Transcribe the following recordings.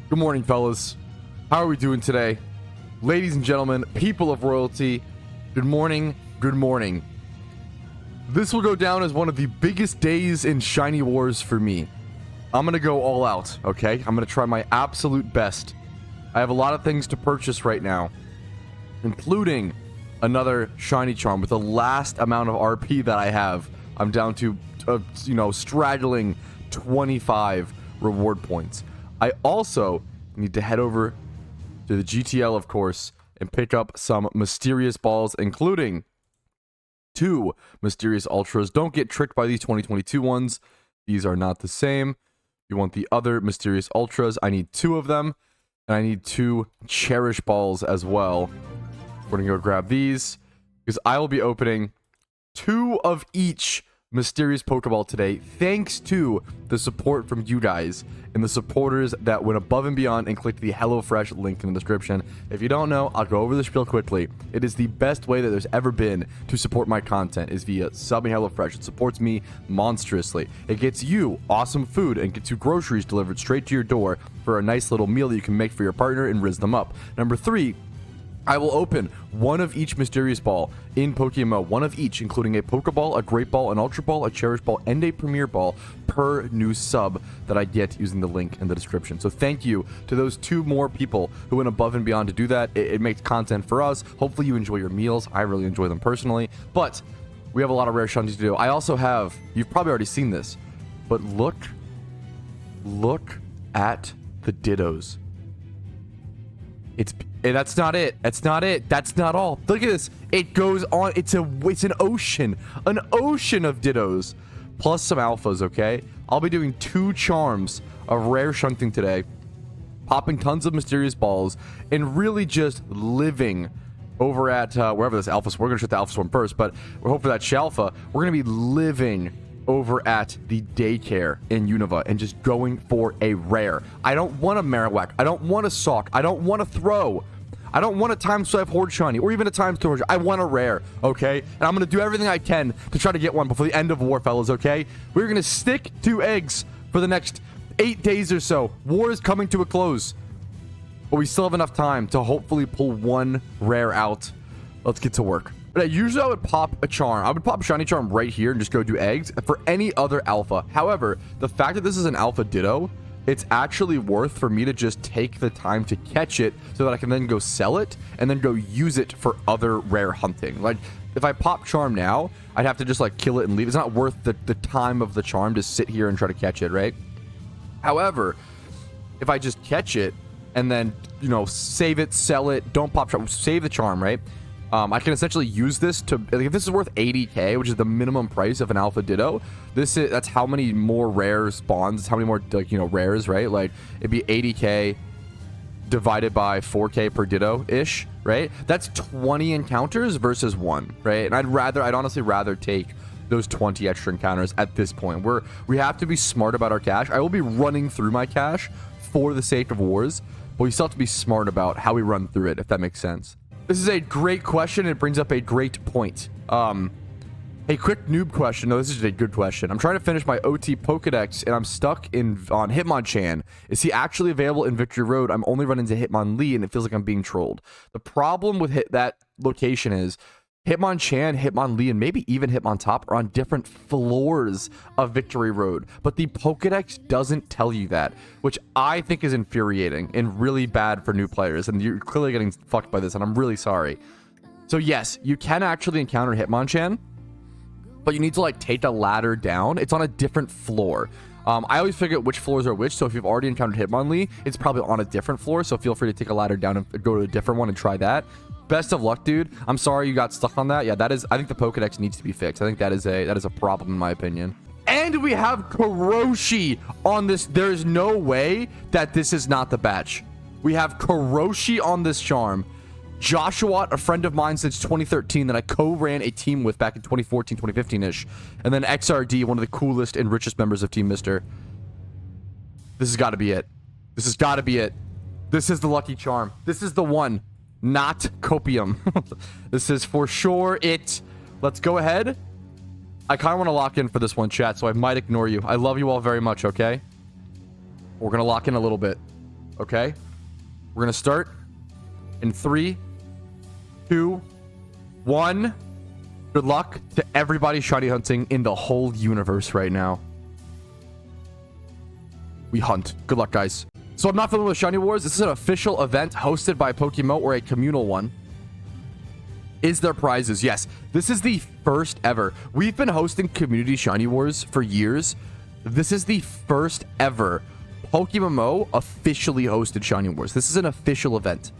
Good morning, fellas. How are we doing today? Ladies and gentlemen, people of royalty, good morning, good morning. This will go down as one of the biggest days in Shiny Wars for me. I'm gonna go all out, okay? I'm gonna try my absolute best. I have a lot of things to purchase right now, including another Shiny Charm with the last amount of RP that I have. I'm down to, straggling 25 reward points. I also need to head over to the GTL, of course, and pick up some mysterious balls, including 2 mysterious ultras. Don't get tricked by these 2022 ones. These are not the same. You want the other mysterious ultras. I need 2 of them, and I need 2 cherish balls as well. We're gonna go grab these because I will be opening 2 of each mysterious Pokeball today, thanks to the support from you guys and the supporters that went above and beyond and clicked the HelloFresh link in the description. If you don't know, I'll go over the spiel quickly. It is the best way that there's ever been to support my content is via subbing HelloFresh. It supports me monstrously. It gets you awesome food and gets you groceries delivered straight to your door for a nice little meal that you can make for your partner and rizz them up. Number 3, I will open 1 of each mysterious ball in PokeMMO, 1 of each, including a Pokeball, a Great Ball, an Ultra Ball, a Cherish Ball, and a Premier Ball per new sub that I get using the link in the description. So thank you to those 2 more people who went above and beyond to do that. It makes content for us. Hopefully you enjoy your meals. I really enjoy them personally, but we have a lot of rare shinies to do. I also have, you've probably already seen this, but look at the Dittos. That's not it. That's not it. That's not all. Look at this. It goes on. It's an ocean of Dittos, plus some alphas. Okay, I'll be doing 2 charms of rare shunting today, popping tons of mysterious balls, and really just living over at wherever this alpha. We're gonna shoot the alpha swarm first, but we're hoping for that Shalfa. We're gonna be living over at the daycare in Unova and just going for a rare. I don't want a Marowak. I don't want a Sock. I don't want to throw. I don't want a Times 5 Horde Shiny or even a Times 2 Horde. I want a rare, okay? And I'm going to do everything I can to try to get one before the end of war, fellas, okay? We're going to stick to eggs for the next 8 days or so. War is coming to a close, but we still have enough time to hopefully pull 1 rare out. Let's get to work. But usually I would pop a charm. I would pop a shiny charm right here and just go do eggs for any other alpha. However, the fact that this is an alpha Ditto, it's actually worth for me to just take the time to catch it so that I can then go sell it and then go use it for other rare hunting. Like if I pop charm now, I'd have to just like kill it and leave. It's not worth the time of the charm to sit here and try to catch it, right? However, if I just catch it and then, save it, sell it, don't pop charm, save the charm, right? I can essentially use this to, like, if this is worth 80k, which is the minimum price of an alpha Ditto, that's how many more rare spawns, how many more, rares, right? Like, it'd be 80k divided by 4k per Ditto-ish, right? That's 20 encounters versus 1, right? And I'd honestly rather take those 20 extra encounters at this point. We have to be smart about our cash. I will be running through my cash for the sake of wars, but we still have to be smart about how we run through it, if that makes sense. This is a great question. It brings up a great point. A quick noob question. No, this is a good question. I'm trying to finish my OT Pokedex, and I'm stuck on Hitmonchan. Is he actually available in Victory Road? I'm only running into Hitmonlee, and it feels like I'm being trolled. The problem with that location is Hitmonchan, Hitmonlee, and maybe even Hitmontop are on different floors of Victory Road, but the Pokedex doesn't tell you that, which I think is infuriating and really bad for new players, and you're clearly getting fucked by this, and I'm really sorry. So yes, you can actually encounter Hitmonchan, but you need to like take a ladder down. It's on a different floor. I always figure out which floors are which, so if you've already encountered Hitmonlee, it's probably on a different floor, so feel free to take a ladder down and go to a different one and try that. Best of luck, dude. I'm sorry you got stuck on that. Yeah, I think the Pokedex needs to be fixed. I think that is a problem in my opinion. And we have Karoshi on this. There's no way that this is not the batch. We have Karoshi on this charm. Joshua, a friend of mine since 2013 that I co-ran a team with back in 2014, 2015-ish. And then XRD, one of the coolest and richest members of Team Mister. This has got to be it. This has got to be it. This is the lucky charm. This is the one. Not copium. This is for sure it. Let's go ahead. I kind of want to lock in for this one, chat, so I might ignore you. I love you all very much, okay? We're going to lock in a little bit. Okay? We're gonna start in 3, 2, 1. Good luck to everybody shiny hunting in the whole universe right now. We hunt. Good luck, guys. So I'm not familiar with Shiny Wars. This is an official event hosted by PokeMMO or a communal one. Is there prizes? Yes. This is the first ever. We've been hosting community Shiny Wars for years. This is the first ever PokeMMO officially hosted Shiny Wars. This is an official event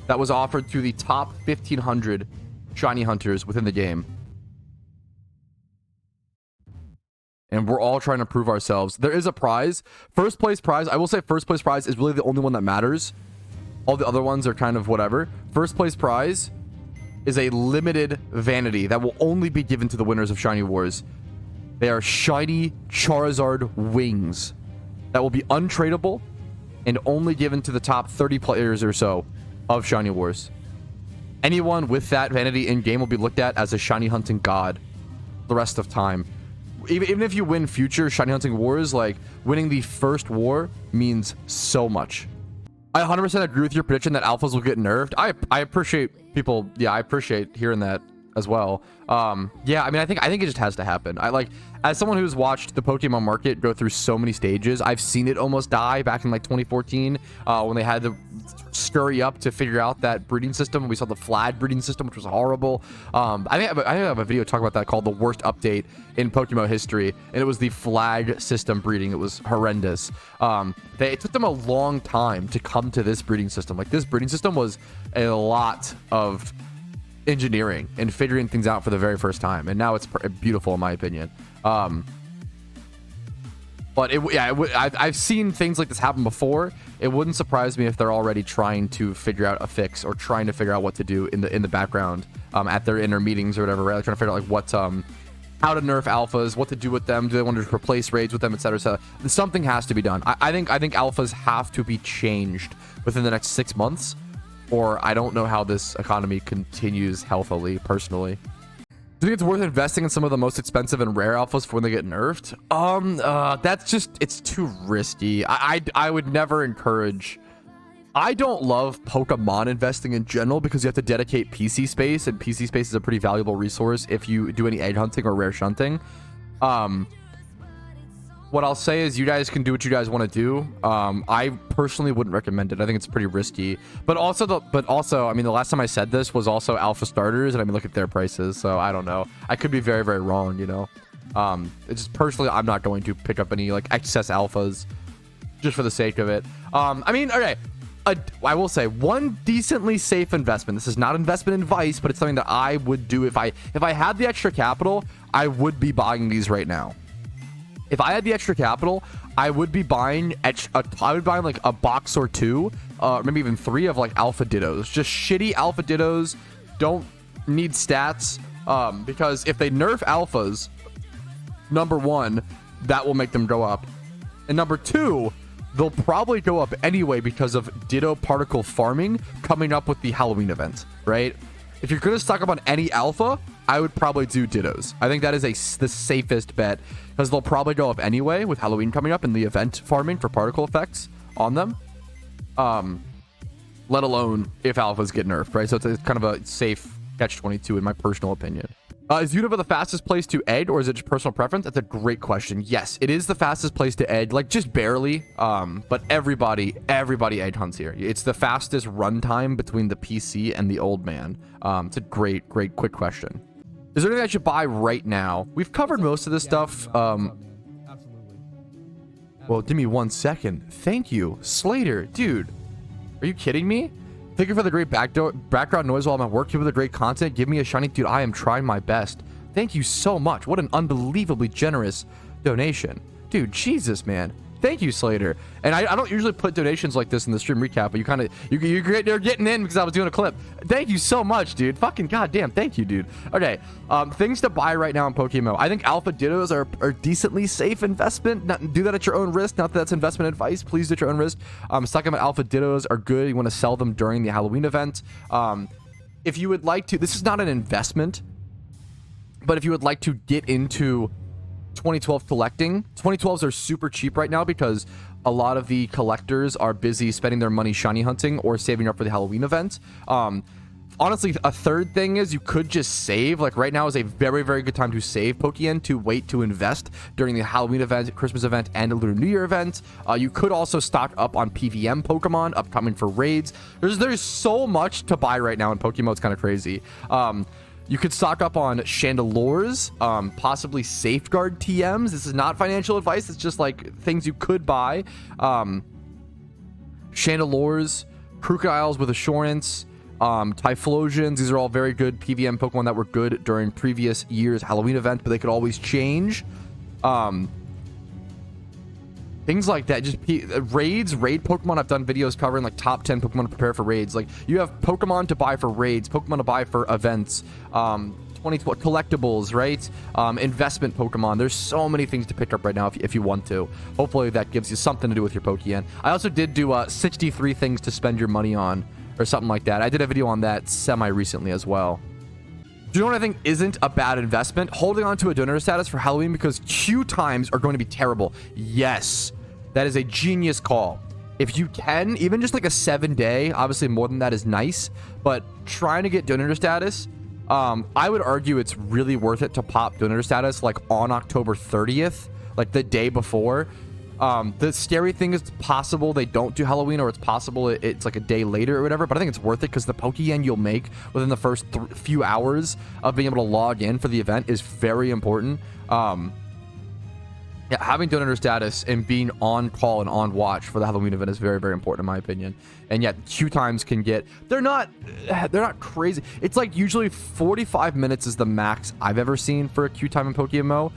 that was offered to the top 1,500 Shiny Hunters within the game. And we're all trying to prove ourselves. There is a prize. First place prize. I will say first place prize is really the only one that matters. All the other ones are kind of whatever. First place prize is a limited vanity that will only be given to the winners of Shiny Wars. They are shiny Charizard wings that will be untradeable and only given to the top 30 players or so of Shiny Wars. Anyone with that vanity in game will be looked at as a shiny hunting god the rest of time. Even if you win future shiny hunting wars, like winning the first war means so much. I 100% agree with your prediction that alphas will get nerfed. I appreciate people. Yeah, I appreciate hearing that as well. Yeah, I mean, I think it just has to happen. I like, as someone who's watched the Pokemon market go through so many stages, I've seen it almost die back in like 2014 when they had to scurry up to figure out that breeding system. We saw the flag breeding system, which was horrible. I think I have a video talking about that called the worst update in Pokemon history, and it was the flag system breeding. It was horrendous. It took them a long time to come to this breeding system. Like, this breeding system was a lot of engineering and figuring things out for the very first time, and now it's beautiful in my opinion. But I've seen things like this happen before. It wouldn't surprise me if they're already trying to figure out a fix or trying to figure out what to do in the background at their inner meetings or whatever, right? Like trying to figure out like what how to nerf alphas, what to do with them, do they want to replace raids with them, etc. etc. Something has to be done. I think alphas have to be changed within the next 6 months, or I don't know how this economy continues healthily, personally. Do you think it's worth investing in some of the most expensive and rare alphas for when they get nerfed? That's just, it's too risky. I would never encourage. I don't love Pokemon investing in general because you have to dedicate PC space, and PC space is a pretty valuable resource if you do any egg hunting or rare shunting. What I'll say is you guys can do what you guys want to do. I personally wouldn't recommend it. I think it's pretty risky. But also, I mean, the last time I said this was also alpha starters, and I mean, look at their prices. So I don't know. I could be very, very wrong, you know. It's just personally, I'm not going to pick up any like excess alphas just for the sake of it. I mean, okay. I will say one decently safe investment. This is not investment advice, but it's something that I would do if I had the extra capital. I would be buying these right now. If I had the extra capital, I would be buying like a box or two, maybe even 3 of like alpha dittos. Just shitty alpha dittos, don't need stats, because if they nerf alphas, number 1, that will make them go up. And number 2, they'll probably go up anyway because of ditto particle farming coming up with the Halloween event, right? If you're going to stock up on any alpha, I would probably do dittos. I think that is the safest bet because they'll probably go up anyway with Halloween coming up and the event farming for particle effects on them. Let alone if alphas get nerfed, right? So it's kind of a safe catch-22 in my personal opinion. Is Unova the fastest place to egg, or is it just personal preference? That's a great question. Yes, it is the fastest place to egg, like just barely. But everybody egg hunts here. It's the fastest runtime between the PC and the old man. It's a great quick question. Is there anything I should buy right now? We've covered most of this stuff. Absolutely. Well, give me 1 second. Thank you, SLATER, dude. Are you kidding me? Thank you for the great background noise while I'm at work. Keep up the great content. Give me a shiny, dude. I am trying my best. Thank you so much. What an unbelievably generous donation, dude. Jesus, man. Thank you, SLATER. And I don't usually put donations like this in the stream recap, but you're getting in because I was doing a clip. Thank you so much, dude. Fucking goddamn. Thank you, dude. Okay. Things to buy right now in PokeMMO. I think alpha dittos are decently safe investment. Do that at your own risk. Not that that's investment advice. Please do at your own risk. Stocking about alpha dittos are good. You want to sell them during the Halloween event. If you would like to, this is not an investment, but if you would like to get into 2012 collecting. 2012s are super cheap right now because a lot of the collectors are busy spending their money shiny hunting or saving up for the Halloween event. Honestly, a third thing is you could just save. Like right now is a very, very good time to save Pokeyen to wait to invest during the Halloween event, Christmas event, and the Lunar New Year event. You could also stock up on PVM Pokemon upcoming for raids. There's so much to buy right now in PokeMMO. It's kind of crazy. You could stock up on Chandelures, possibly Safeguard TMs. This is not financial advice. It's just like things you could buy. Chandelures, Crocodiles with Assurance, Typhlosions. These are all very good PVM Pokemon that were good during previous year's Halloween event, but they could always change. Things like that. Just raid Pokemon. I've done videos covering like top 10 Pokemon to prepare for raids. Like you have Pokemon to buy for raids, Pokemon to buy for events, 2012 collectibles, right? Investment Pokemon. There's so many things to pick up right now if you want to. Hopefully that gives you something to do with your Pokeyen. I also did do 63 things to spend your money on or something like that. I did a video on that semi-recently as well. Do you know what I think isn't a bad investment? Holding on to a donor status for Halloween because queue times are going to be terrible. Yes, that is a genius call. If you can, even just like a 7-day, obviously more than that is nice, but trying to get donor status, I would argue it's really worth it to pop donor status like on October 30th, like the day before. The scary thing is it's possible they don't do Halloween, or it's possible it's like a day later or whatever, but I think it's worth it because the Pokeyen you'll make within the first few hours of being able to log in for the event is very important. Yeah, having donor status and being on call and on watch for the Halloween event is very, very important in my opinion. And yet queue times can get, they're not crazy. It's like usually 45 minutes is the max I've ever seen for a queue time in PokeMMO.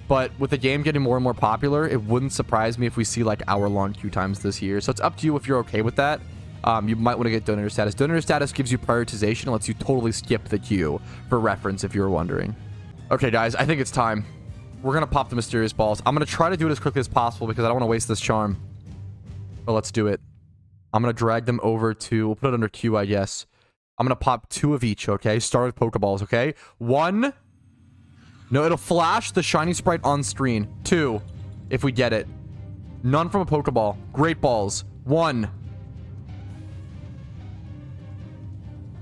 But with the game getting more and more popular, it wouldn't surprise me if we see like hour-long queue times this year. So it's up to you if you're okay with that. You might want to get donor status. Donor status gives you prioritization and lets you totally skip the queue, for reference if you're wondering. Okay, guys, I think it's time. We're going to pop the mysterious balls. I'm going to try to do it as quickly as possible because I don't want to waste this charm. But let's do it. I'm going to drag them over to... We'll put it under Q, I guess. I'm going to pop 2 of each, okay? Start with Pokeballs, okay? 1... No, it'll flash the shiny sprite on screen. 2, if we get it. None from a Pokeball. Great balls. 1.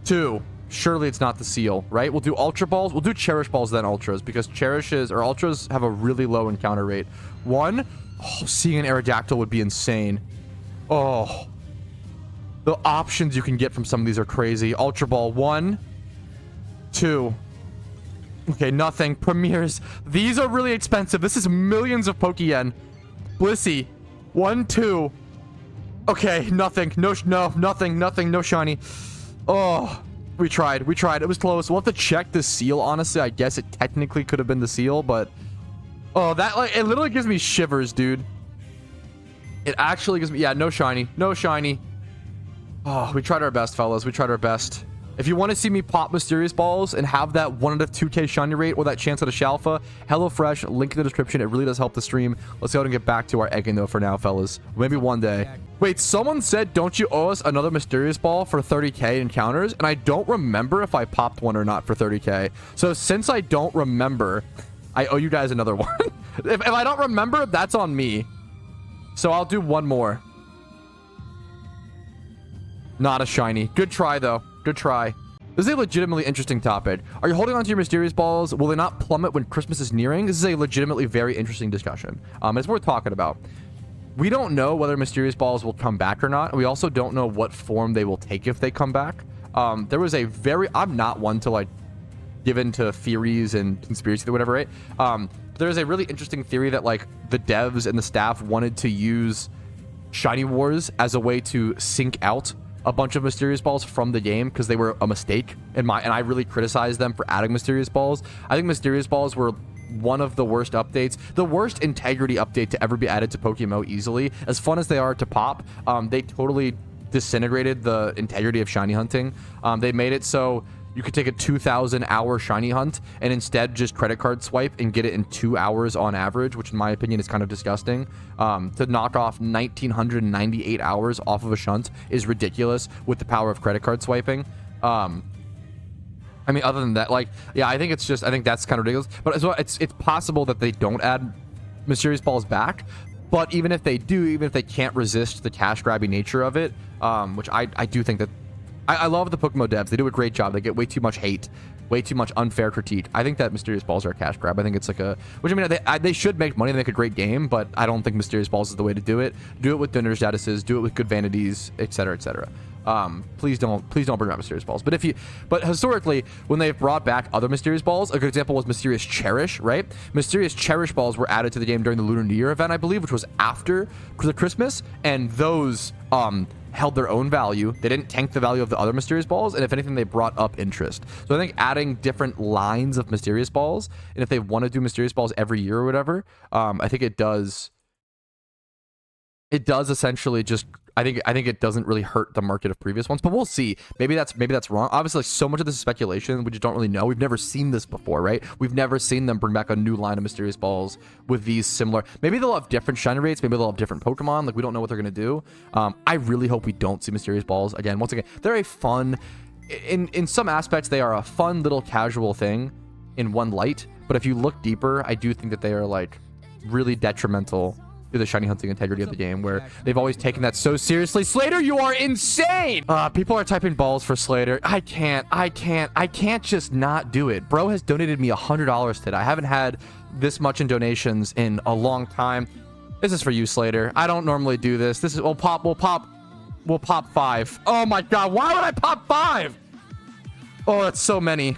2. Surely it's not the seal, right? We'll do Ultra Balls. We'll do Cherish Balls, then Ultras, because Cherishes or Ultras have a really low encounter rate. 1. Oh, seeing an Aerodactyl would be insane. Oh. The options you can get from some of these are crazy. Ultra Ball. 1. 2. Okay, nothing. Premieres. These are really expensive. This is millions of Pokeyen. Blissey. 1, 2. Okay, nothing. Nothing. No shiny. Oh, we tried. It was close. We'll have to check the seal, honestly. I guess it technically could have been the seal, but... Oh, that, like, it literally gives me shivers, dude. It actually gives me... Yeah, no shiny. Oh, we tried our best, fellas. We tried our best. If you want to see me pop mysterious balls and have that 1 out of 2k shiny rate or that chance at a Shalfa, HelloFresh, link in the description. It really does help the stream. Let's go ahead and get back to our egging though for now, fellas. Maybe one day. Wait, someone said, don't you owe us another mysterious ball for 30k encounters? And I don't remember if I popped one or not for 30k. So since I don't remember, I owe you guys another one. if I don't remember, that's on me. So I'll do one more. Not a shiny. Good try though. Good try. This is a legitimately interesting topic. Are you holding on to your mysterious balls? Will they not plummet when Christmas is nearing? This is a legitimately very interesting discussion. It's worth talking about. We don't know whether mysterious balls will come back or not. We also don't know what form they will take if they come back. There was a very... I'm not one to like give into theories and conspiracy or whatever, right? There's a really interesting theory that like the devs and the staff wanted to use Shiny Wars as a way to sync out a bunch of mysterious balls from the game because they were a mistake and I really criticized them for adding mysterious balls. I think mysterious balls were one of the worst updates, the worst integrity update to ever be added to PokeMMO easily. As fun as they are to pop, they totally disintegrated the integrity of shiny hunting. They made it so you could take a 2,000 hour shiny hunt and instead just credit card swipe and get it in 2 hours on average, which in my opinion is kind of disgusting. To knock off 1,998 hours off of a shunt is ridiculous with the power of credit card swiping. I mean, other than that, like, yeah, I think that's kind of ridiculous. But as well, it's possible that they don't add mysterious balls back. But even if they do, even if they can't resist the cash grabby nature of it, which I do think that I love the PokeMMO devs. They do a great job. They get way too much hate, way too much unfair critique. I think that mysterious balls are a cash grab. I think it's like which I mean, they should make money. They make a great game, but I don't think mysterious balls is the way to do it. Do it with dinner statuses. Do it with good vanities, etc., etc. Please don't bring out mysterious balls. But historically, when they've brought back other mysterious balls, a good example was mysterious cherish, right? Mysterious cherish balls were added to the game during the Lunar New Year event, I believe, which was after the Christmas, and those held their own value. They didn't tank the value of the other mysterious balls, and if anything, they brought up interest. So I think adding different lines of mysterious balls, and if they want to do mysterious balls every year or whatever, I think it does essentially just, I think it doesn't really hurt the market of previous ones, but we'll see. Maybe that's wrong. Obviously, like, so much of this is speculation. We just don't really know. We've never seen this before, right? We've never seen them bring back a new line of mysterious balls with these similar. Maybe they'll have different shiny rates. Maybe they'll have different Pokemon. Like, we don't know what they're gonna do. I really hope we don't see mysterious balls again. Once again, they're a fun, in some aspects, they are a fun little casual thing in one light. But if you look deeper, I do think that they are like really detrimental to the shiny hunting integrity of the game, where they've always taken that so seriously. SLATER, you are insane! People are typing balls for SLATER. I can't just not do it. Bro has donated me $100 today. I haven't had this much in donations in a long time. This is for you, SLATER. I don't normally do this. This is, we'll pop 5. Oh my god, why would I pop 5? Oh, that's so many.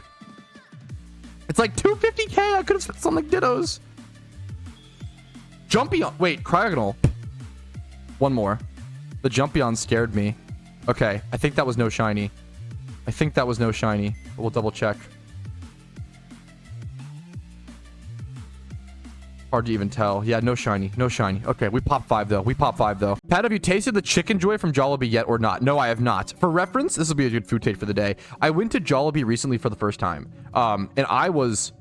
It's like 250k. I could have spent some like Dittos. Jumpion. Wait, Cryogonal. One more. The Jumpion scared me. Okay, I think that was no shiny. We'll double check. Hard to even tell. Yeah, no shiny. Okay, we popped 5 though. Pat, have you tasted the Chicken Joy from Jollibee yet or not? No, I have not. For reference, this will be a good food taste for the day. I went to Jollibee recently for the first time. And I was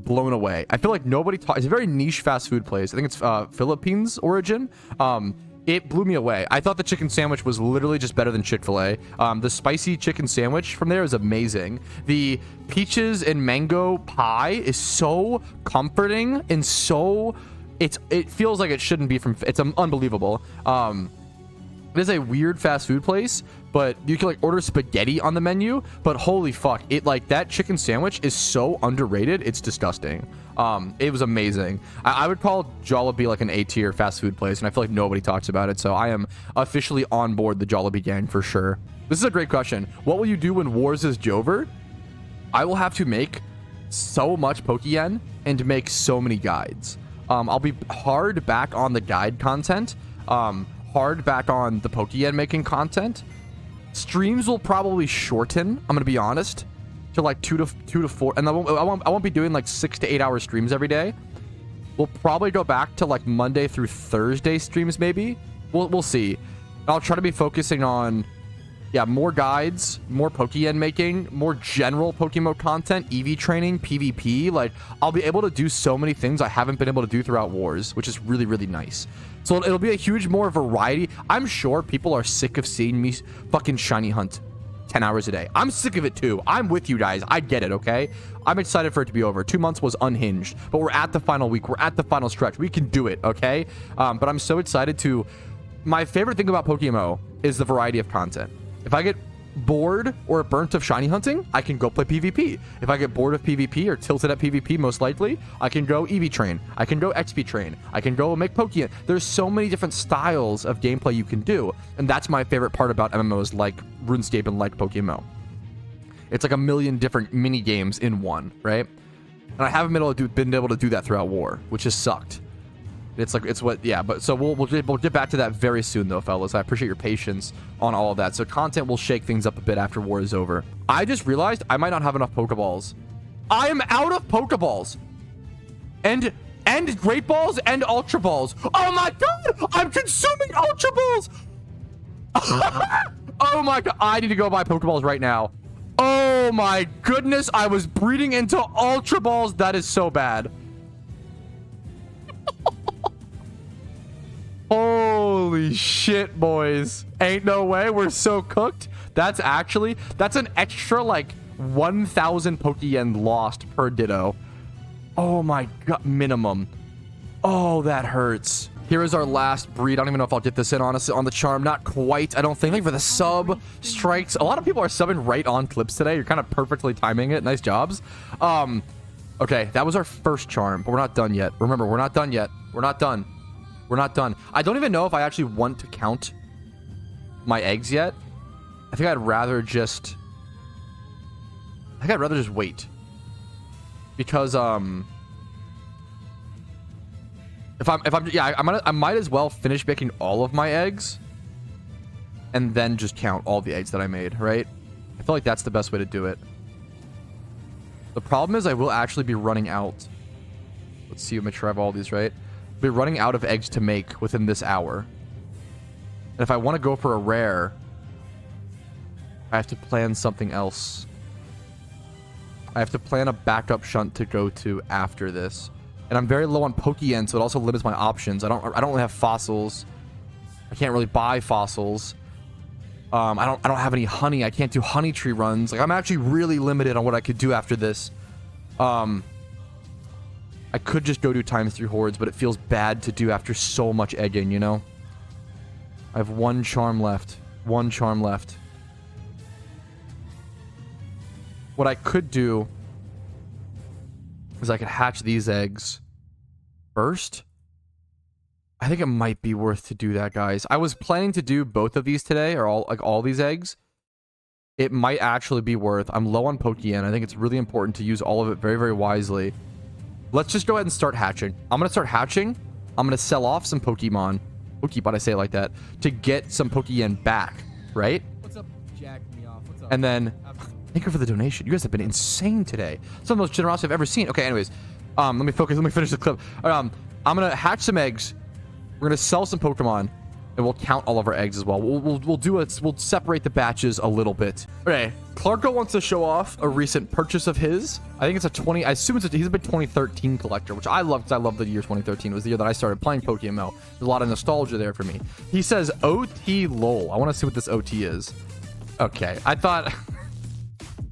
blown away. I feel like nobody talks. It's a very niche fast food place. I think it's Philippines origin. It blew me away. I thought the chicken sandwich was literally just better than Chick-fil-A. The spicy chicken sandwich from there is amazing. The peaches and mango pie is so comforting and so it feels like it shouldn't be from. It's unbelievable. It is a weird fast food place, but you can like order spaghetti on the menu, but holy fuck, it like that chicken sandwich is so underrated. It's disgusting. It was amazing. I would call Jollibee like an A-tier fast food place, and I feel like nobody talks about it. So I am officially on board the Jollibee gang for sure. This is a great question. What will you do when Wars is over? I will have to make so much Pokeyen and to make so many guides. I'll be hard back on the guide content. Hard back on the Pokeyen making content. Streams will probably shorten, I'm gonna be honest, to like 2 to 4, and I won't be doing like 6 to 8 hour streams every day. We'll probably go back to like Monday through Thursday streams, maybe. We'll see. I'll try to be focusing on, yeah, more guides, more Pokeyen making, more general PokeMMO content, EV training, PvP. Like, I'll be able to do so many things I haven't been able to do throughout Wars, which is really, really nice. So it'll be a huge more variety. I'm sure people are sick of seeing me fucking shiny hunt 10 hours a day. I'm sick of it too. I'm with you guys. I get it, okay? I'm excited for it to be over. 2 months was unhinged, but we're at the final week. We're at the final stretch. We can do it, okay? But I'm so excited to... My favorite thing about PokeMMO is the variety of content. If I get bored or burnt of shiny hunting, I can go play PvP. If I get bored of PvP or tilted at PvP, most likely, I can go EV train. I can go XP train. I can go make Pokeyen. There's so many different styles of gameplay you can do. And that's my favorite part about MMOs like RuneScape and like PokeMMO. It's like a million different mini games in one, right? And I haven't been able to do that throughout War, which has sucked. But so we'll get back to that very soon though, fellas. I appreciate your patience on all of that. So content will shake things up a bit after War is over. I just realized I might not have enough Pokeballs. I am out of Pokeballs. And Great Balls and Ultra Balls. Oh my god! I'm consuming Ultra Balls! Oh my god, I need to go buy Pokeballs right now. Oh my goodness, I was breeding into Ultra Balls. That is so bad. Holy shit, boys. Ain't no way. We're so cooked. That's an extra like 1,000 Pokeyen lost per Ditto. Oh my god, minimum. Oh, that hurts. Here is our last breed. I don't even know if I'll get this in, honestly, on the charm. Not quite, I don't think. Thank you for the sub strikes. A lot of people are subbing right on clips today. You're kind of perfectly timing it. Nice jobs. Okay, that was our first charm, but we're not done yet. Remember, we're not done yet. We're not done. We're not done. I don't even know if I actually want to count my eggs yet. I think I'd rather just wait. Because I might as well finish making all of my eggs and then just count all the eggs that I made, right? I feel like that's the best way to do it. The problem is I will actually be running out. Let's see, make sure I have all these right. I'll be running out of eggs to make within this hour. And if I want to go for a rare, I have to plan something else. I have to plan a backup shunt to go to after this. And I'm very low on Pokeyen, so it also limits my options. I don't really have fossils. I can't really buy fossils. I don't have any honey. I can't do honey tree runs. Like, I'm actually really limited on what I could do after this. I could just go do ×3 hordes, but it feels bad to do after so much egging, you know? I have one charm left. One charm left. What I could do is I could hatch these eggs first. I think it might be worth to do that, guys. I was planning to do both of these today, or all these eggs. It might actually be worth. I'm low on Pokeyen. I think it's really important to use all of it very, very wisely. Let's just go ahead and start hatching. I'm going to start hatching. I'm going to sell off some Pokemon. Pokemon, I say it like that. To get some Pokeyen back, right? What's up, Jack me off? What's up? And then, thank you for the donation. You guys have been insane today. Some of the most generosity I've ever seen. Okay, anyways. Let me focus. Let me finish the clip. I'm going to hatch some eggs. We're going to sell some Pokemon, and we'll count all of our eggs as well. We'll separate the batches a little bit. Okay, Clarko wants to show off a recent purchase of his. I think it's a I assume he's a big 2013 collector, which I love because I love the year 2013. It was the year that I started playing PokeMMO. There's a lot of nostalgia there for me. He says OT lol. I want to see what this OT is. Okay, I thought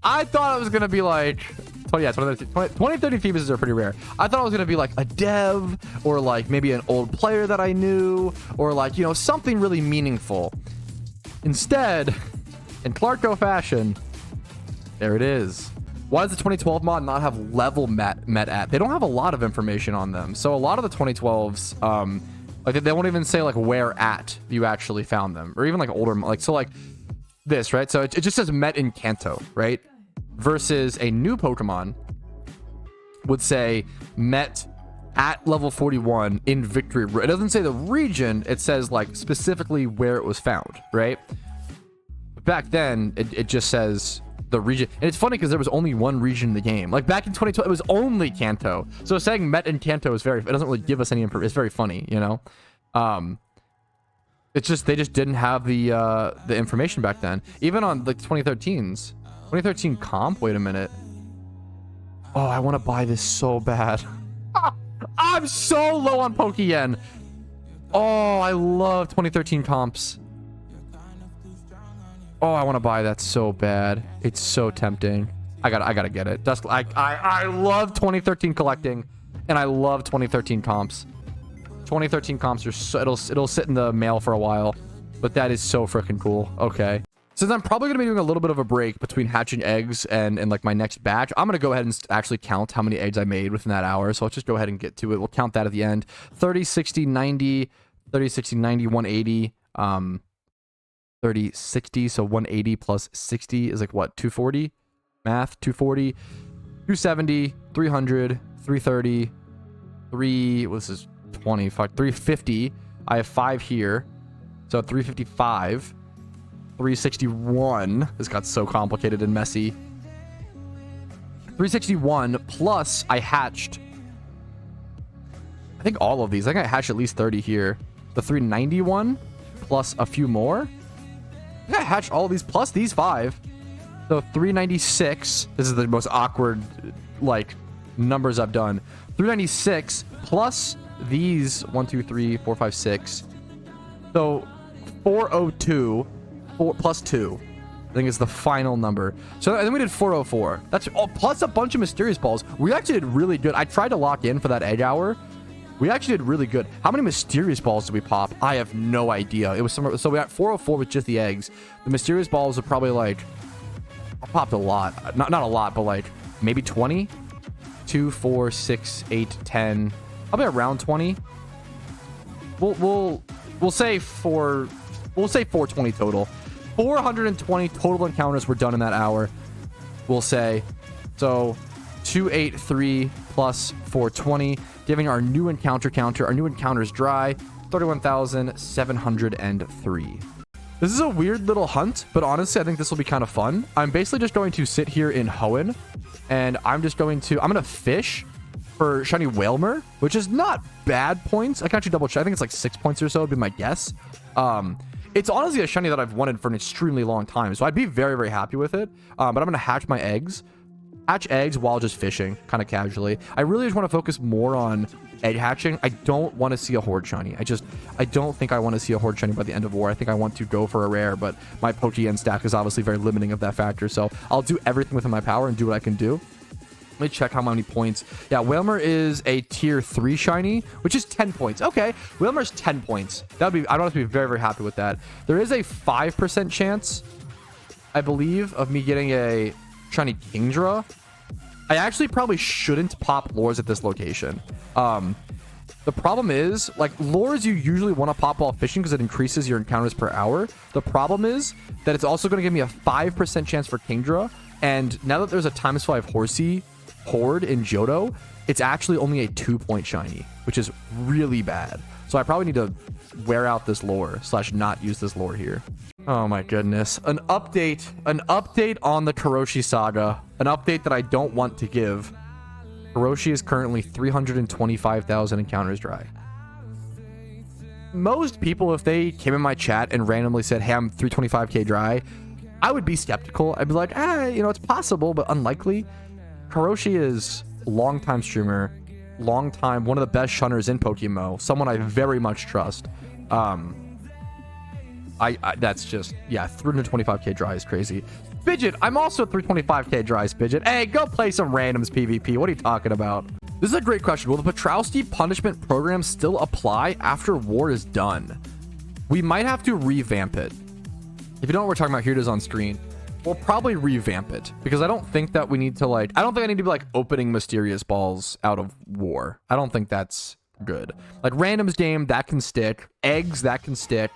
it was going to be like 2013 Phoebus are pretty rare. I thought it was going to be like a dev, or like maybe an old player that I knew, or like, you know, something really meaningful. Instead, in Clarko fashion, there it is. Why does the 2012 mod not have level met at? They don't have a lot of information on them. So a lot of the 2012s, like they won't even say like where at you actually found them, or even like older, like, so like this, right? So it just says met in Kanto, right? Versus a new Pokemon would say met at level 41 in Victory. It doesn't say the region. It says like specifically where it was found, right? But back then, it just says the region. And it's funny because there was only one region in the game. Like back in 2012, it was only Kanto. So saying met in Kanto is it doesn't really give us any information. It's very funny, you know? It's just, they just didn't have the information back then. Even on like 2013s. 2013 comp? Wait a minute. Oh, I want to buy this so bad. I'm so low on Pokeyen. Oh, I love 2013 comps. Oh, I want to buy that so bad. It's so tempting. I gotta get it. I love 2013 collecting, and I love 2013 comps. 2013 comps are so, it'll sit in the mail for a while, but that is so freaking cool. Okay. Since I'm probably going to be doing a little bit of a break between hatching eggs and like my next batch, I'm going to go ahead and actually count how many eggs I made within that hour. So let's just go ahead and get to it. We'll count that at the end. 30, 60, 90, 30, 60, 90, 180, 30, 60. So 180 plus 60 is like what? 240? Math, 240, 270, 300, 330, this is 25, 350. I have 5 here. So 355. 361. This got so complicated and messy. 361 plus I hatched, I think all of these. I think I hatched at least 30 here. The 391 plus a few more. I think I hatched all of these plus these 5. So 396. This is the most awkward like numbers I've done. 396 plus these 1, 2, 3, 4, 5, 6. So 402. 4 plus 2. I think it's the final number. So and then we did 404. That's plus a bunch of mysterious balls. We actually did really good. I tried to lock in for that egg hour. We actually did really good. How many mysterious balls did we pop? I have no idea. It was somewhere. So we got 404 with just the eggs. The mysterious balls are probably like, I popped a lot. Not a lot, but like maybe 20. 2, 4, 6, 8, 10. Probably around 20. We'll say 420 total. 420 total encounters were done in that hour. We'll say. So 283 plus 420, giving our new encounter counter. Our new encounters dry 31,703. This is a weird little hunt, but honestly, I think this will be kind of fun. I'm basically just going to sit here in Hoenn, and I'm going to fish for shiny Whalmer, which is not bad points. I can actually double check. I think it's like 6 points or so would be my guess. It's honestly a shiny that I've wanted for an extremely long time, so I'd be very, very happy with it. But I'm going to hatch my eggs. Hatch eggs while just fishing, kind of casually. I really just want to focus more on egg hatching. I don't want to see a horde shiny. I don't think I want to see a horde shiny by the end of war. I think I want to go for a rare, but my Pokeyen stack is obviously very limiting of that factor. So I'll do everything within my power and do what I can do. Let me check how many points. Yeah, Whalmer is a tier 3 shiny, which is 10 points. Okay, Whalmer's 10 points. I'd honestly be very, very happy with that. There is a 5% chance, I believe, of me getting a shiny Kingdra. I actually probably shouldn't pop lures at this location. The problem is, like, lures you usually want to pop while fishing because it increases your encounters per hour. The problem is that it's also going to give me a 5% chance for Kingdra. And now that there's a ×5 Horsey horde in Johto, it's actually only a 2-point shiny, which is really bad. So I probably need to wear out this lure / not use this lure here. Oh my goodness. An update on the Karoshi saga. An update that I don't want to give. Karoshi is currently 325,000 encounters dry. Most people, if they came in my chat and randomly said, hey, I'm 325k dry, I would be skeptical. I'd be like, it's possible, but unlikely. Karoshi is longtime streamer, longtime, one of the best shunners in PokeMMO, someone I very much trust. That's just, yeah, 325k dry is crazy. Fidget, I'm also 325k dry, Fidget. Hey, go play some randoms PvP. What are you talking about? This is a great question. Will the Patrouski punishment program still apply after war is done? We might have to revamp it. If you don't know what we're talking about, here it is on screen. We'll probably revamp it because I don't think that we need to I don't think I need to be like opening mysterious balls out of war. I don't think that's good. Like randoms game, that can stick. Eggs, that can stick.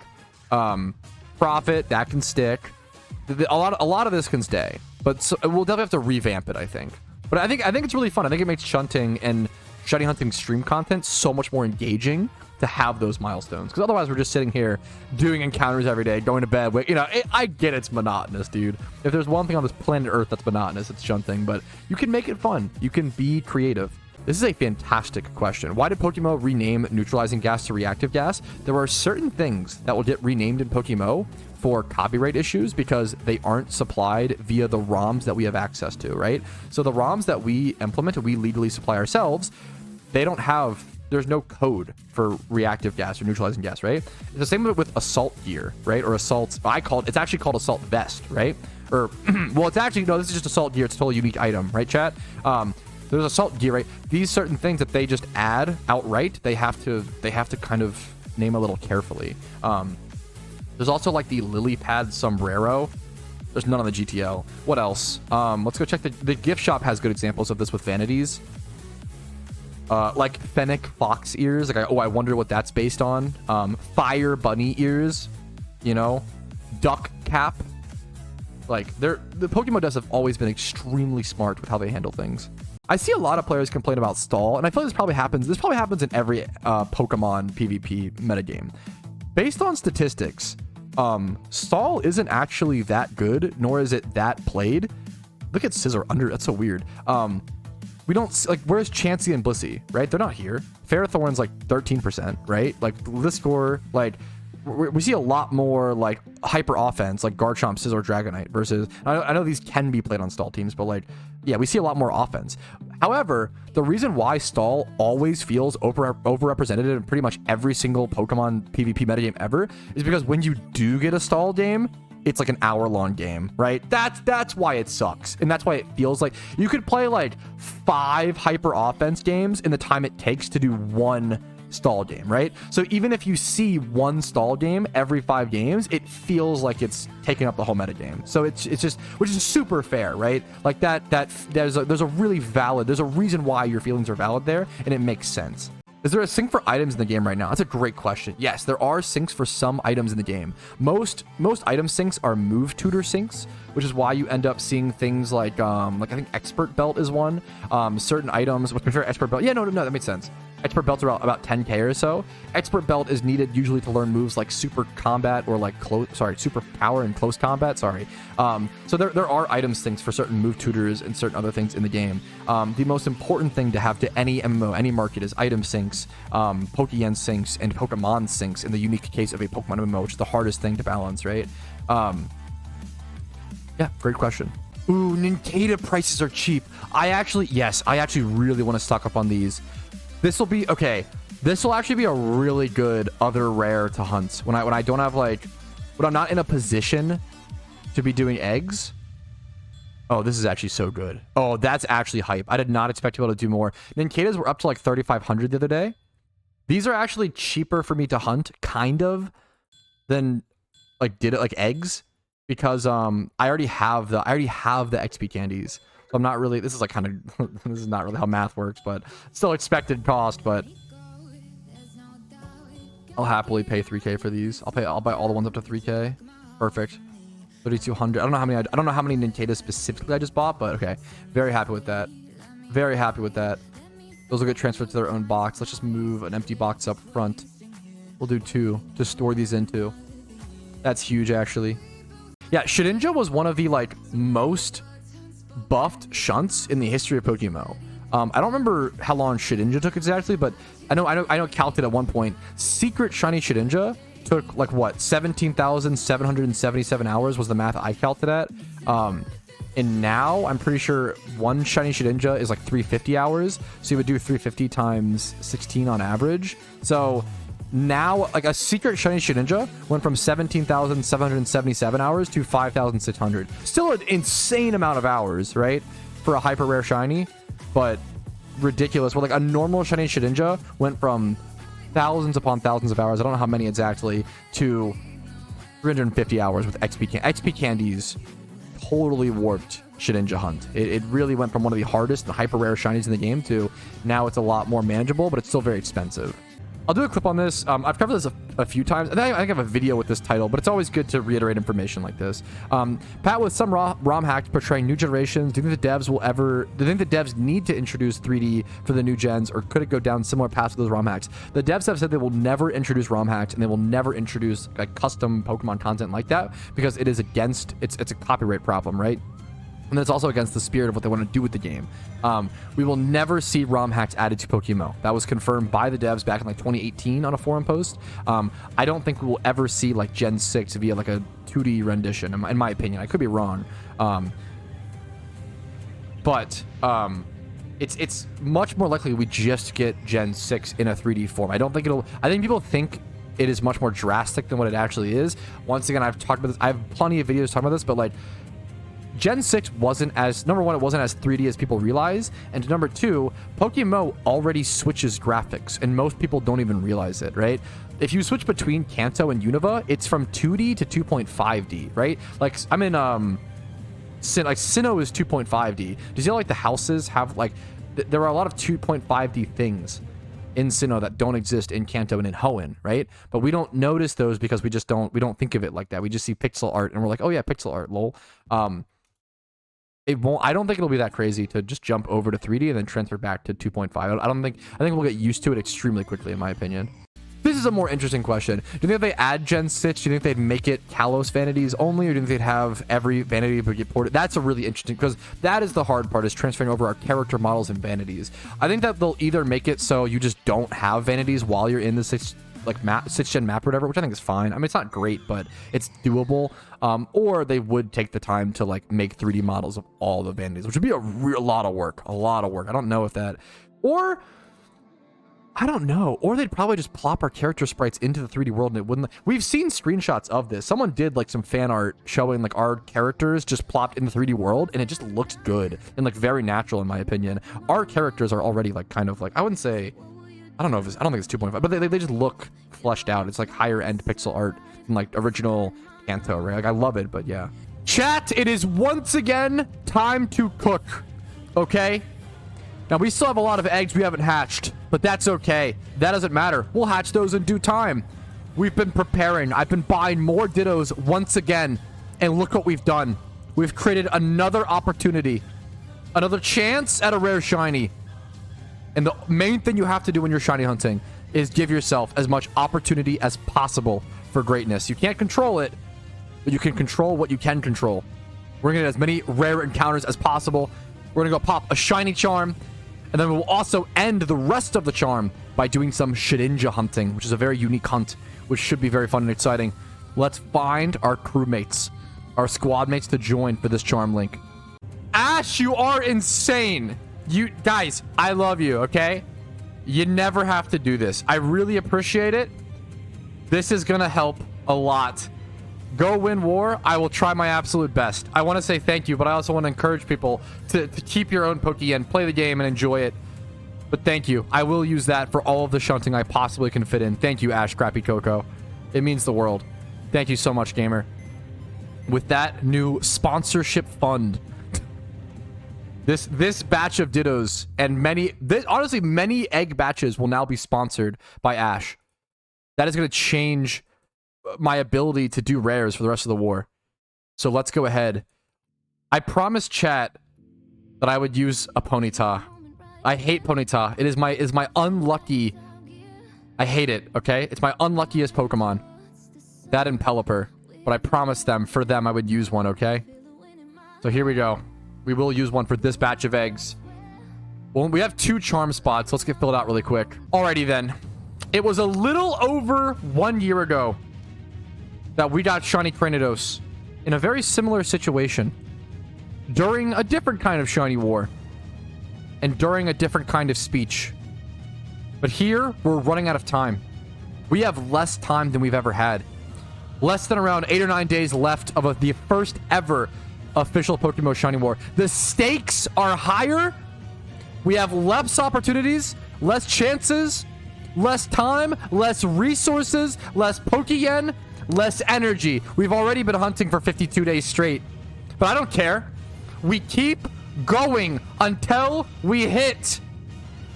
Profit, that can stick. A lot of this can stay, but we'll definitely have to revamp it, I think. But I think it's really fun. I think it makes shunting and shiny hunting stream content so much more engaging to have those milestones, because otherwise we're just sitting here doing encounters every day, going to bed. I get it's monotonous, dude. If there's one thing on this planet Earth that's monotonous, it's shunting, but you can make it fun. You can be creative. This is a fantastic question. Why did PokeMMO rename neutralizing gas to reactive gas? There are certain things that will get renamed in PokeMMO for copyright issues because they aren't supplied via the ROMs that we have access to, right? So the ROMs that we implement, we legally supply ourselves, there's no code for reactive gas or neutralizing gas, right? It's the same with assault gear, right? Or assault, it's actually called assault vest, right? Or, well, it's actually, no, this is just assault gear. It's a totally unique item, right, chat? There's assault gear, right? These certain things that they just add outright, they have to kind of name a little carefully. There's also like the lily pad sombrero. There's none on the GTO. What else? Let's go check the gift shop has good examples of this with vanities. Like fennec fox ears. Like, I wonder what that's based on. Fire bunny ears. Duck cap. Like, the PokeMMO devs have always been extremely smart with how they handle things. I see a lot of players complain about stall, and I feel like this probably happens in every Pokemon PvP metagame. Based on statistics, stall isn't actually that good, nor is it that played. Look at Scizor under, that's so weird. We don't, like, where's Chansey and Blissey, right? They're not here. Ferrothorn's like 13%, right? Like, this score, like, we see a lot more like hyper offense, like Garchomp, Scizor, Dragonite versus, I know these can be played on stall teams, but like, yeah, we see a lot more offense. However, the reason why stall always feels overrepresented in pretty much every single Pokemon PvP metagame ever is because when you do get a stall game, it's like an hour-long game, right? That's why it sucks, and that's why it feels like you could play like 5 hyper offense games in the time it takes to do 1 stall game, right? So even if you see 1 stall game every 5 games, it feels like it's taking up the whole meta game. So it's just, which is super fair, right? Like there's a really valid, there's a reason why your feelings are valid there, and it makes sense. Is there a sync for items in the game right now? That's a great question. Yes, there are syncs for some items in the game. Most item syncs are move tutor syncs, which is why you end up seeing things like I think expert belt is one. Certain items, which prefer expert belt. Yeah, no, that makes sense. Expert belts are about 10k or so. Expert belt is needed usually to learn moves like super combat or like super power and close combat. So there are item syncs for certain move tutors and certain other things in the game. The most important thing to have to any MMO, any market, is item syncs, Pokeyen syncs, and Pokemon syncs in the unique case of a Pokemon MMO, which is the hardest thing to balance, right? Yeah, great question. Ooh, Nincada prices are cheap. I actually really want to stock up on these. This will be okay. This will actually be a really good other rare to hunt when I don't have when I'm not in a position to be doing eggs. Oh, this is actually so good. Oh, that's actually hype. I did not expect to be able to do more. Nincadas were up to like 3,500 the other day. These are actually cheaper for me to hunt, kind of, than like eggs, because I already have the XP candies. So I'm not really, this is like kind of this is not really how math works, but still expected cost. But I'll happily pay 3k for these. I'll buy all the ones up to 3k. Perfect. 3,200. I don't know how many Nincadas specifically I just bought, but okay. Very happy with that. Very happy with that. Those will get transferred to their own box. Let's just move an empty box up front. We'll do 2 to store these into. That's huge, actually. Yeah, Shedinja was one of the most buffed shunts in the history of PokeMMO. I don't remember how long Shedinja took exactly, but I know Calc did at one point. Secret Shiny Shedinja took what, 17,777 hours was the math I calced at. And now I'm pretty sure one Shiny Shedinja is like 350 hours. So you would do 350 times 16 on average. So now a secret Shiny Shedinja went from 17,777 hours to 5,600. Still an insane amount of hours, right? For a hyper rare shiny, but ridiculous. Where a normal Shiny Shedinja went from thousands upon thousands of hours, I don't know how many exactly, to 350 hours with XP candies. Totally warped Shedinja hunt. It really went from one of the hardest and hyper rare shinies in the game to now it's a lot more manageable, but it's still very expensive. I'll do a clip on this. I've covered this a few times. I think I have a video with this title, but it's always good to reiterate information like this. Pat, with some ROM hacks portraying new generations, do you think the devs need to introduce 3D for the new gens, or could it go down similar paths with those ROM hacks? The devs have said they will never introduce ROM hacks, and they will never introduce custom Pokemon content like that, because it is against, it's a copyright problem, right? And it's also against the spirit of what they want to do with the game. We will never see ROM hacks added to PokeMMO. That was confirmed by the devs back in 2018 on a forum post. I don't think we will ever see Gen 6 via a 2D rendition, in my opinion. I could be wrong. But it's much more likely we just get Gen 6 in a 3D form. I think people think it is much more drastic than what it actually is. Once again, I've talked about this. I have plenty of videos talking about this, but Gen 6 wasn't as, number one, it wasn't as 3D as people realize, and number two, PokeMMO already switches graphics, and most people don't even realize it, right? If you switch between Kanto and Unova, it's from 2D to 2.5D, right? I'm in, Sinnoh is 2.5D. Do you see how, the houses have, there are a lot of 2.5D things in Sinnoh that don't exist in Kanto and in Hoenn, right? But we don't notice those because we don't think of it like that. We just see pixel art, and we're like, oh yeah, pixel art, lol. I don't think it'll be that crazy to just jump over to 3D and then transfer back to 2.5. I think we'll get used to it extremely quickly, in my opinion. This is a more interesting question. Do you think if they add Gen 6, do you think they'd make it Kalos vanities only, or do you think they'd have every vanity get ported? That's a really interesting, because that is the hard part, is transferring over our character models and vanities. I think that they'll either make it so you just don't have vanities while you're in the 6th gen map or whatever, which I think is fine. I mean, it's not great, but it's doable. Or they would take the time to make 3D models of all the vanities, which would be a lot of work. I don't know if that, or I don't know. Or they'd probably just plop our character sprites into the 3D world and it wouldn't... We've seen screenshots of this. Someone did like some fan art showing like our characters just plopped in the 3D world and it just looks good and like very natural in my opinion. Our characters are already like kind of like, I wouldn't say... I don't know if it's... I don't think it's 2.5, but they just look fleshed out. It's like higher end pixel art than like original Kanto, right? Like I love it, but yeah. Chat, it is once again time to cook. Okay? Now, we still have a lot of eggs we haven't hatched, but that's okay. That doesn't matter. We'll hatch those in due time. We've been preparing. I've been buying more Dittos once again, and look what we've done. We've created another opportunity, another chance at a rare shiny. And the main thing you have to do when you're shiny hunting is give yourself as much opportunity as possible for greatness. You can't control it, but you can control what you can control. We're going to get as many rare encounters as possible. We're going to go pop a shiny charm. And then we'll also end the rest of the charm by doing some Shedinja hunting, which is a very unique hunt, which should be very fun and exciting. Let's find our crewmates, our squad mates to join for this charm link. Ash, you are insane. You guys, I love you, okay? You never have to do this. I really appreciate it. This is going to help a lot. Go win war. I will try my absolute best. I want to say thank you, but I also want to encourage people to keep your own Pokeyen, play the game, and enjoy it. But thank you. I will use that for all of the shunting I possibly can fit in. Thank you, Ash Crappy Coco. It means the world. Thank you so much, gamer. With that new sponsorship fund, this batch of Dittos and honestly, many egg batches will now be sponsored by Ash. That is going to change my ability to do rares for the rest of the war. So let's go ahead. I promised chat that I would use a Ponyta. I hate Ponyta. It is my unlucky... I hate it, okay? It's my unluckiest Pokemon. That and Pelipper. But I promised them, for them, I would use one, okay? So here we go. We will use one for this batch of eggs. Well, we have 2 charm spots. Let's get filled out really quick. Alrighty then. It was a little over 1 year ago that we got Shiny Cranidos in a very similar situation during a different kind of shiny war and during a different kind of speech. But here, we're running out of time. We have less time than we've ever had. Less than around 8 or 9 days left of the first ever official PokeMMO Shiny War. The stakes are higher. We have less opportunities, less chances, less time, less resources, less Pokeyen, less energy. We've already been hunting for 52 days straight. But I don't care. We keep going until we hit.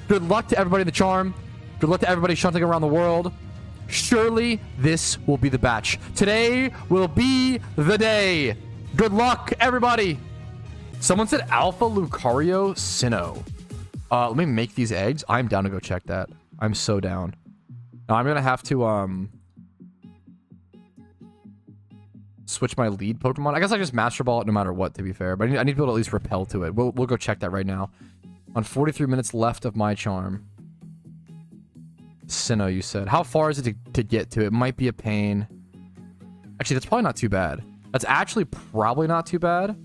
Good luck to everybody in the charm. Good luck to everybody shunting around the world. Surely this will be the batch. Today will be the day. Good luck, everybody. Someone said Alpha Lucario Sinnoh. Let me make these eggs. I'm down to go check that. I'm so down. Now I'm gonna have to switch my lead Pokemon. I guess I just Master Ball it no matter what, to be fair. But I need to be able to at least repel to it. We'll go check that right now. On 43 minutes left of my charm. Sinnoh, you said. How far is it to get to? It might be a pain. Actually, that's probably not too bad. That's actually probably not too bad.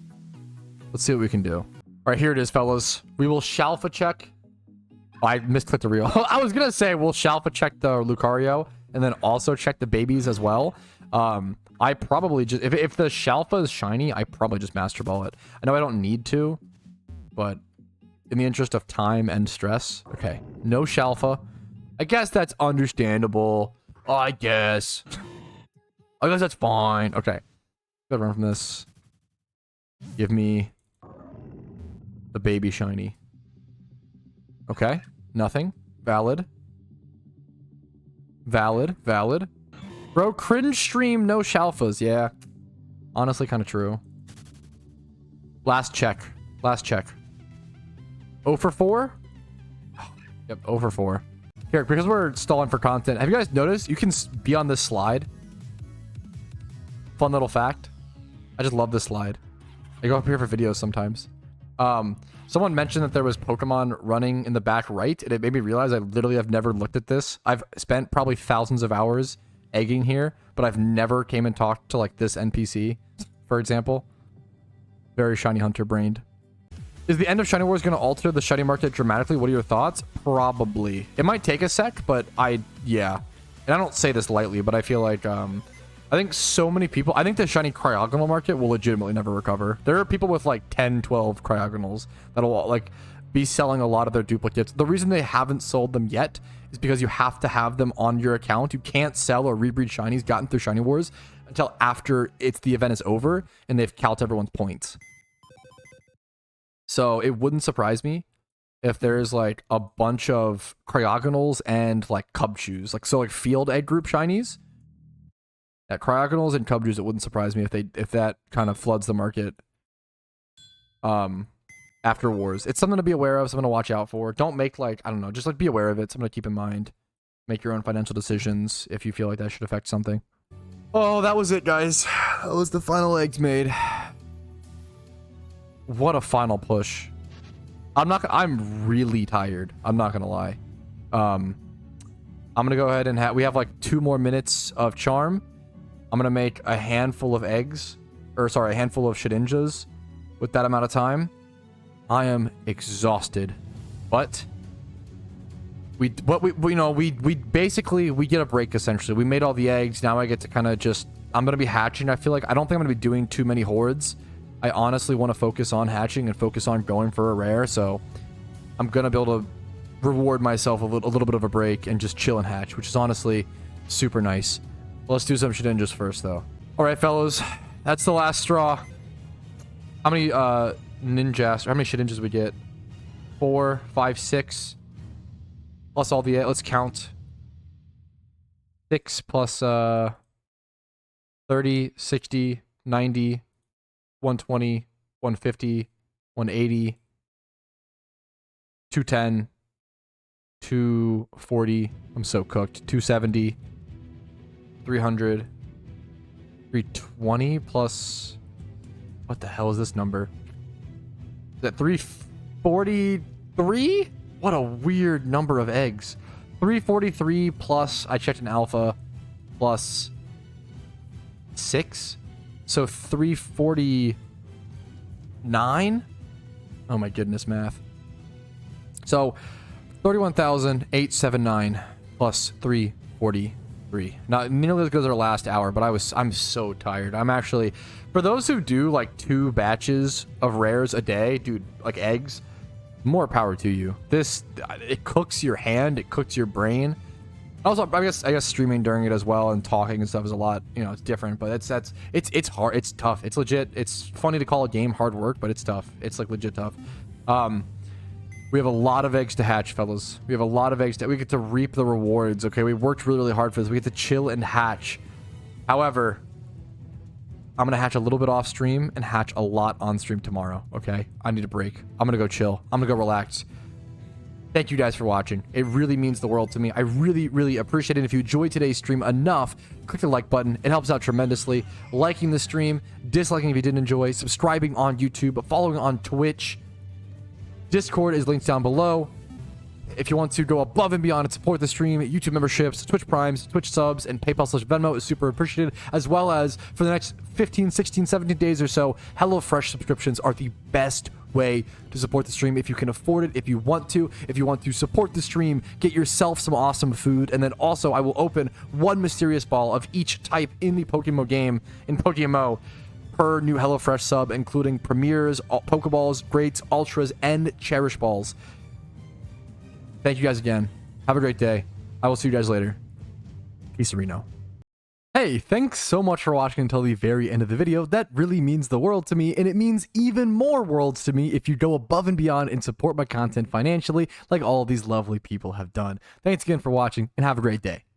Let's see what we can do. All right, here it is, fellas. We will Shalfa check. Oh, I misclicked the reel. I was going to say we'll Shalfa check the Lucario and then also check the babies as well. I probably just... If the Shalfa is shiny, I probably just Master Ball it. I know I don't need to, but in the interest of time and stress. Okay, no Shalfa. I guess that's understandable. Oh, I guess that's fine. Okay. Gotta run from this. Give me the baby shiny. Okay. Nothing. Valid. Valid. Valid. Bro, cringe stream, no Shalfas. Yeah. Honestly, kind of true. Last check. Last check. 0 for 4? Yep, 0 for 4. Here, because we're stalling for content, have you guys noticed you can be on this slide? Fun little fact. I just love this slide. I go up here for videos sometimes. Someone mentioned that there was Pokemon running in the back right, and it made me realize I literally have never looked at this. I've spent probably thousands of hours egging here, but I've never came and talked to like this NPC, for example. Very shiny hunter brained. Is the end of Shiny Wars going to alter the shiny market dramatically? What are your thoughts? Probably. It might take a sec, but yeah. And I don't say this lightly, but I feel like, I think so many people, I think the shiny cryogonal market will legitimately never recover. There are people with like 10, 12 cryogonals that'll like be selling a lot of their duplicates. The reason they haven't sold them yet is because you have to have them on your account. You can't sell or rebreed shinies gotten through Shiny Wars until after the event is over and they've calced everyone's points. So it wouldn't surprise me if there's like a bunch of cryogonals and like Cubchoos, like field egg group shinies. At cryogonals and Cubchoos, it wouldn't surprise me if that kind of floods the market. After Wars, it's something to be aware of, something to watch out for. Don't make like, I don't know, just like be aware of it, something to keep in mind. Make your own financial decisions if you feel like that should affect something. Oh, that was it, guys. That was the final eggs made. What a final push. I'm really tired. I'm not gonna lie. I'm gonna go ahead and we have like 2 more minutes of charm. I'm gonna make a handful of eggs, or sorry, a handful of Shedinjas with that amount of time. I am exhausted, but we basically get a break essentially. We made all the eggs. Now I get to kind of just, I'm gonna be hatching. I feel like I don't think I'm gonna be doing too many hordes. I honestly want to focus on hatching and focus on going for a rare, so I'm gonna be able to reward myself a little bit of a break and just chill and hatch, which is honestly super nice. Let's do some Shedinjas first, though. All right, fellas, that's the last straw. How many ninjas, or how many Shedinjas we get? 4, 5, 6. Plus all the, let's count. 6 plus 30, 60, 90, 120, 150, 180, 210, 240. I'm so cooked. 270, 300, 320 plus, what the hell is this number? Is that 343? What a weird number of eggs. 343 plus, I checked an alpha, plus 6. So 349? Oh my goodness, math. So 31,879 plus 343. Not nearly as good as our last hour, but I'm so tired. I'm actually, for those who do like 2 batches of rares a day, dude, like eggs, more power to you. This, it cooks your hand, it cooks your brain. Also, I guess streaming during it as well and talking and stuff is a lot, you know, it's different, but it's hard, it's tough, it's legit. It's funny to call a game hard work, but it's tough. It's like legit tough. We have a lot of eggs to hatch, fellas. We have a lot of eggs that we get to reap the rewards. Okay, we worked really, really hard for this. We get to chill and hatch. However, I'm gonna hatch a little bit off stream and hatch a lot on stream tomorrow. Okay, I need a break. I'm gonna go chill. I'm gonna go relax. Thank you guys for watching. It really means the world to me. I really, really appreciate it. If you enjoyed today's stream enough, click the like button. It helps out tremendously. Liking the stream, disliking if you didn't enjoy, subscribing on YouTube, following on Twitch. Discord is linked down below. If you want to go above and beyond and support the stream, YouTube memberships, Twitch Primes, Twitch subs, and PayPal/Venmo is super appreciated, as well as for the next 15, 16, 17 days or so, HelloFresh subscriptions are the best way to support the stream if you can afford it, if you want to support the stream, get yourself some awesome food, and then also I will open 1 mysterious ball of each type in the PokeMMO game, in PokeMMO, per new HelloFresh sub, including Premiers, Pokeballs, Greats, Ultras, and Cherish Balls. Thank you guys again. Have a great day. I will see you guys later. Peace, Reno. Hey, thanks so much for watching until the very end of the video. That really means the world to me, and it means even more worlds to me if you go above and beyond and support my content financially like all of these lovely people have done. Thanks again for watching, and have a great day.